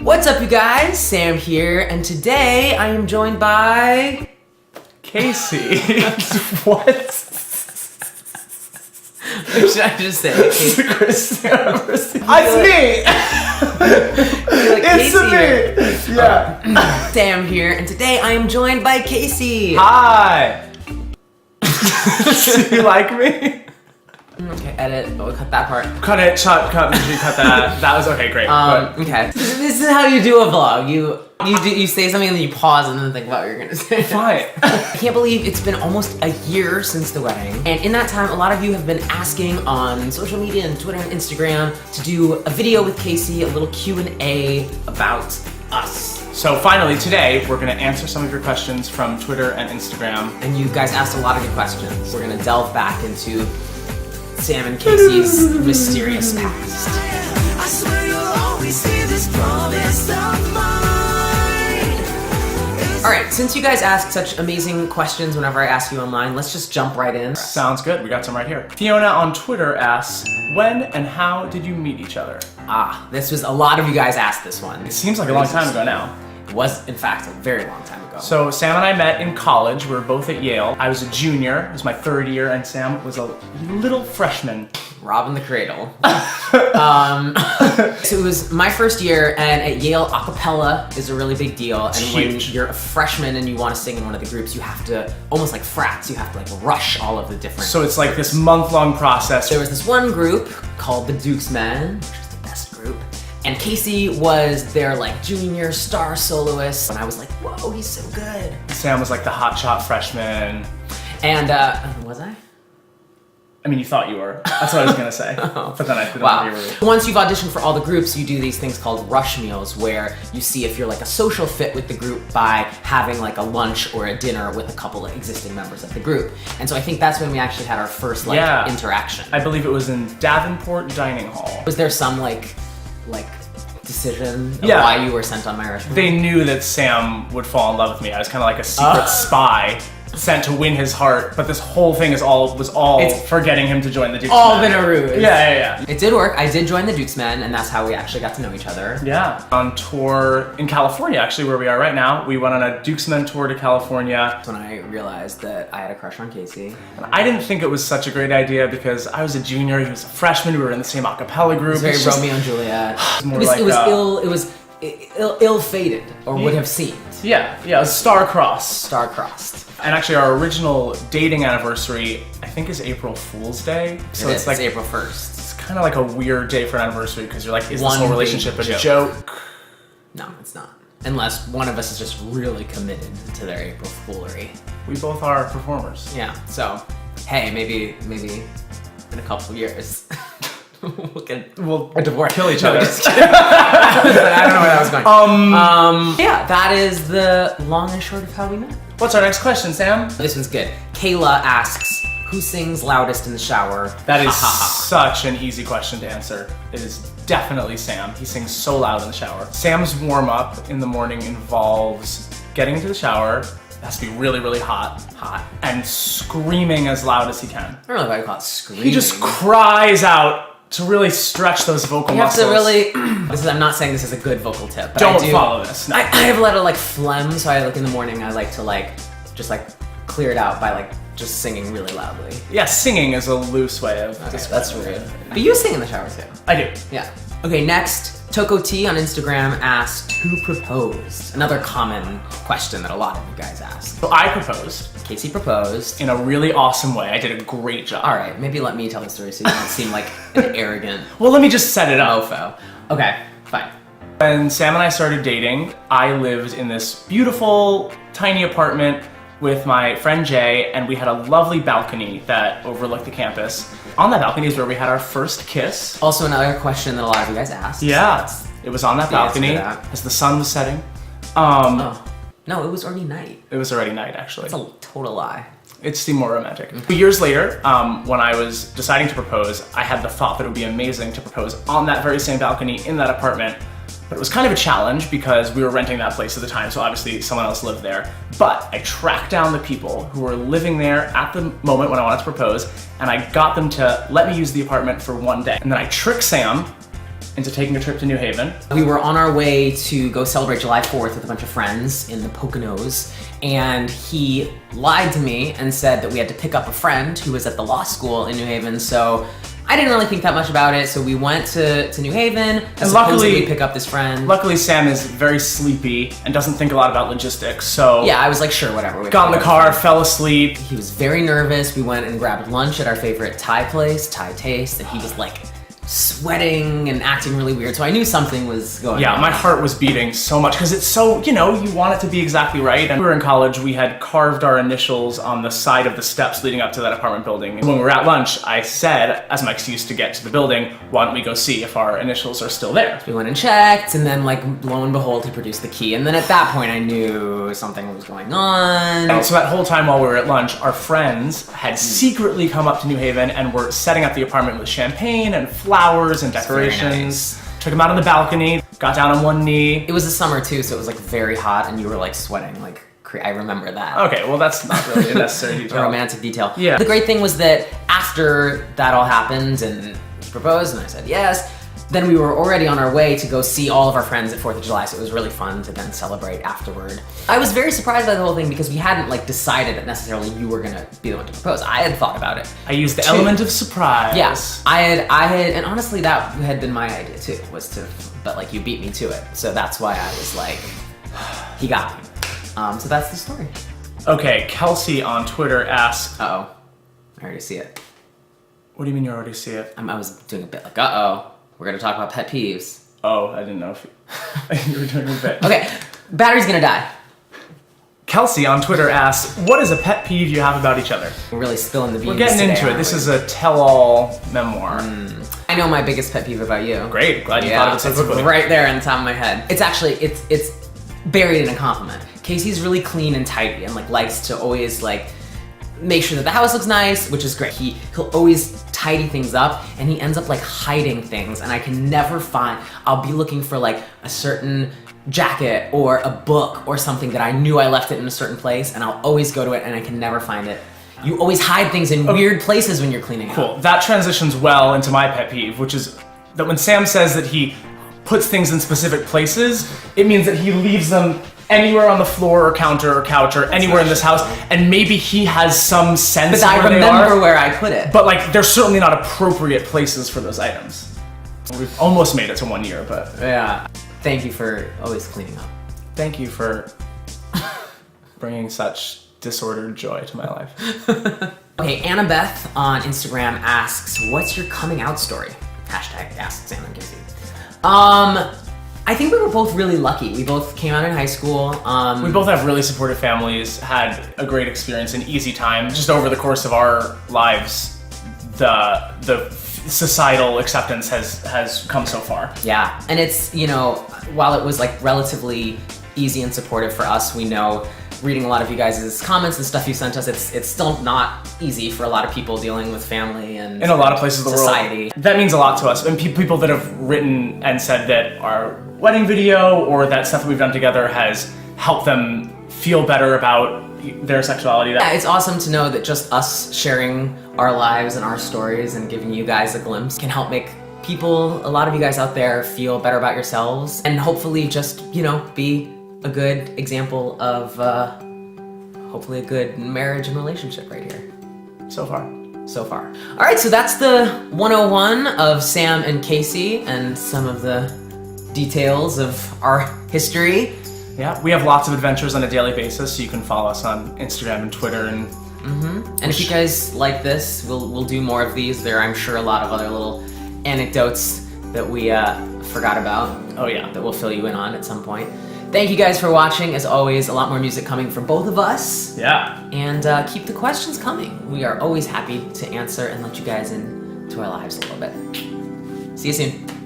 What's up, you guys? Sam here, and today I am joined by... Casey. What? What should I just say? Casey? It's me! Like It's Casey me! Yeah. Sam here, and today I am joined by Casey. Hi! Do you like me? Okay, edit. Oh, cut that part. Cut it, cut that. That was okay, great. Okay. This is how you do a vlog. You say something and then you pause and then think about what you're gonna say. Fine. I can't believe it's been almost a year since the wedding. And in that time, a lot of you have been asking on social media and Twitter and Instagram to do a video with Casey, a little Q&A about us. So finally, today, we're gonna answer some of your questions from Twitter and Instagram. And you guys asked a lot of good questions. We're gonna delve back into Sam and Casey's mysterious past. I swear you'll always see this promise of mine. Alright, since you guys ask such amazing questions whenever I ask you online, let's just jump right in. Sounds good, we got some right here. Fiona on Twitter asks, when and how did you meet each other? This was a lot of you guys asked this one. It seems like a long time ago now. It was, in fact, a very long time ago. So Sam and I met in college. We were both at Yale. I was a junior. It was my third year, and Sam was a little freshman. Robbing the cradle. So it was my first year, and at Yale, a cappella is a really big deal. And It's when huge. you're a freshman and you want to sing in one of the groups, you have to, almost like frats, you have to like rush all of the different So it's like this month-long process. There was this one group called the Dukes Men, which was the best group. And Casey was their like junior star soloist. And I was like, whoa, he's so good. Sam was like the hotshot freshman. And, was I? I mean, you thought you were. That's what I was gonna say. But then I didn't Wow. know you were. Once you've auditioned for all the groups, you do these things called rush meals where you see if you're like a social fit with the group by having like a lunch or a dinner with a couple of existing members of the group. And so I think that's when we actually had our first like interaction. I believe it was in Davenport Dining Hall. Was there some like decision of why you were sent on my rush meal? They knew that Sam would fall in love with me. I was kind of like a secret spy sent to win his heart, but this whole thing was all for getting him to join the Dukes all Men. been a ruse. Yeah. It did work. I did join the Dukes Men, and that's how we actually got to know each other. Yeah. On tour in California, actually, where we are right now. We went on a Dukes Men tour to California. That's when I realized that I had a crush on Casey. And I didn't think it was such a great idea because I was a junior, he was a freshman, we were in the same a cappella group. It was very Romeo and Juliet. It was ill-fated, or would have seemed. Yeah, it was star-crossed. Star-crossed. And actually our original dating anniversary, I think is April Fool's Day. So it's like April 1st. It's kind of like a weird day for an anniversary because you're like, is One this whole relationship a big joke? No, it's not. Unless one of us is just really committed to their April foolery. We both are performers. Yeah, so, hey, maybe in a couple years, we'll divorce. Kill each other. I don't know where that was going. Yeah, that is the long and short of how we met. What's our next question, Sam? This one's good. Kayla asks, who sings loudest in the shower? That is such an easy question to answer. It is definitely Sam. He sings so loud in the shower. Sam's warm-up in the morning involves getting into the shower. It has to be really, really hot, and screaming as loud as he can. I don't know if I call it screaming. He just cries out to really stretch those vocal muscles. You have to really, I'm not saying this is a good vocal tip, but Don't I do follow this. No. I have a lot of like phlegm, so I like in the morning, I like to just clear it out by just singing really loudly. Yeah, singing is a loose way of describing that's rude. But you sing in the shower too. I do. Yeah. Okay, next, Toko T on Instagram asked, who proposed? Another common question that a lot of you guys ask. So I proposed. Casey proposed. In a really awesome way. I did a great job. All right, maybe let me tell the story so you don't seem like an arrogant Well, let me just set it up. mofo. Okay, fine. When Sam and I started dating, I lived in this beautiful, tiny apartment with my friend Jay, and we had a lovely balcony that overlooked the campus. On that balcony is where we had our first kiss. Also another question that a lot of you guys asked. Yeah, it was on that The answer to balcony that. as the sun was setting. Oh. No, it was already night. It was already night, actually. That's a total lie. It seemed more romantic. 2 years later, when I was deciding to propose, I had the thought that it would be amazing to propose on that very same balcony in that apartment. But it was kind of a challenge because we were renting that place at the time, so obviously someone else lived there. But I tracked down the people who were living there at the moment when I wanted to propose, and I got them to let me use the apartment for one day. And then I tricked Sam into taking a trip to New Haven. We were on our way to go celebrate July 4th with a bunch of friends in the Poconos, and he lied to me and said that we had to pick up a friend who was at the law school in New Haven, so I didn't really think that much about it, so we went to New Haven to supposedly pick up this friend. Luckily, Sam is very sleepy and doesn't think a lot about logistics, so... Yeah, I was like, sure, whatever. Got in the car, fell asleep. He was very nervous. We went and grabbed lunch at our favorite Thai place, Thai Taste, and he was like sweating and acting really weird, so I knew something was going on. Yeah, my heart was beating so much, because it's so, you know, you want it to be exactly right. And we were in college, we had carved our initials on the side of the steps leading up to that apartment building. When we were at lunch, I said, as my excuse to get to the building, why don't we go see if our initials are still there? We went and checked, and then like, lo and behold, he produced the key, and then at that point I knew something was going on. And so that whole time while we were at lunch, our friends had secretly come up to New Haven and were setting up the apartment with champagne and flowers and decorations. Nice. Took him out on the balcony, got down on one knee. It was the summer too, so it was like very hot, and you were like sweating like I remember that. Okay, well that's not really a necessary detail. A romantic detail. Yeah. The great thing was that after that all happened and he proposed and I said yes, then we were already on our way to go see all of our friends at 4th of July, so it was really fun to then celebrate afterward. I was very surprised by the whole thing because we hadn't like decided that necessarily you were gonna be the one to propose. I had thought about it. I used the element of surprise. Yes, I had, and honestly that had been my idea too, was to, but like you beat me to it. So that's why I was like, he got me. So that's the story. Okay, Kelsey on Twitter asks... Uh-oh, I already see it. What do you mean you already see it? I was doing a bit like, uh-oh, we're gonna talk about pet peeves. Oh, I didn't know if you were doing a bit. Okay, battery's gonna die. Kelsey on Twitter asks, what is a pet peeve you have about each other? We're really spilling the beans. We're getting today, into it. aren't This we? is a tell-all memoir. I know my biggest pet peeve about you. Great, glad you thought of it so it's quickly. right there on the top of my head. It's actually, it's buried in a compliment. Casey's really clean and tidy and like likes to always like make sure that the house looks nice, which is great. He'll always tidy things up and he ends up like hiding things and I can never find, I'll be looking for like a certain jacket or a book or something that I knew I left it in a certain place and I'll always go to it and I can never find it. You always hide things in weird places when you're cleaning up. Cool, that transitions well into my pet peeve, which is that when Sam says that he puts things in specific places, it means that he leaves them anywhere on the floor or counter or couch or anywhere in this house, and maybe he has some sense But of I where they are. remember where I put it. But like, they're certainly not appropriate places for those items. We've almost made it to 1 year, but... Yeah. Thank you for always cleaning up. Thank you for bringing such disordered joy to my life. Okay, Annabeth on Instagram asks, what's your coming out story? Hashtag ask Sam and Casey. I think we were both really lucky. We both came out in high school. We both have really supportive families, had a great experience, an easy time. Just over the course of our lives, the societal acceptance has come so far. Yeah, and it's, you know, while it was like relatively easy and supportive for us, we know reading a lot of you guys' comments and stuff you sent us, it's still not easy for a lot of people dealing with family and in a lot of places of the society. world. That means a lot to us. And people that have written and said that our wedding video or that stuff that we've done together has helped them feel better about their sexuality. Yeah, it's awesome to know that just us sharing our lives and our stories and giving you guys a glimpse can help make people, a lot of you guys out there, feel better about yourselves and hopefully just, you know, be a good example of hopefully a good marriage and relationship right here. So far. So far. All right, so that's the 101 of Sam and Casey and some of the details of our history. Yeah, we have lots of adventures on a daily basis, so you can follow us on Instagram and Twitter and... And if you guys like this, we'll do more of these. There are, I'm sure, a lot of other little anecdotes that we forgot about. Oh yeah. That we'll fill you in on at some point. Thank you guys for watching. As always, a lot more music coming from both of us. Yeah. And keep the questions coming. We are always happy to answer and let you guys into our lives a little bit. See you soon.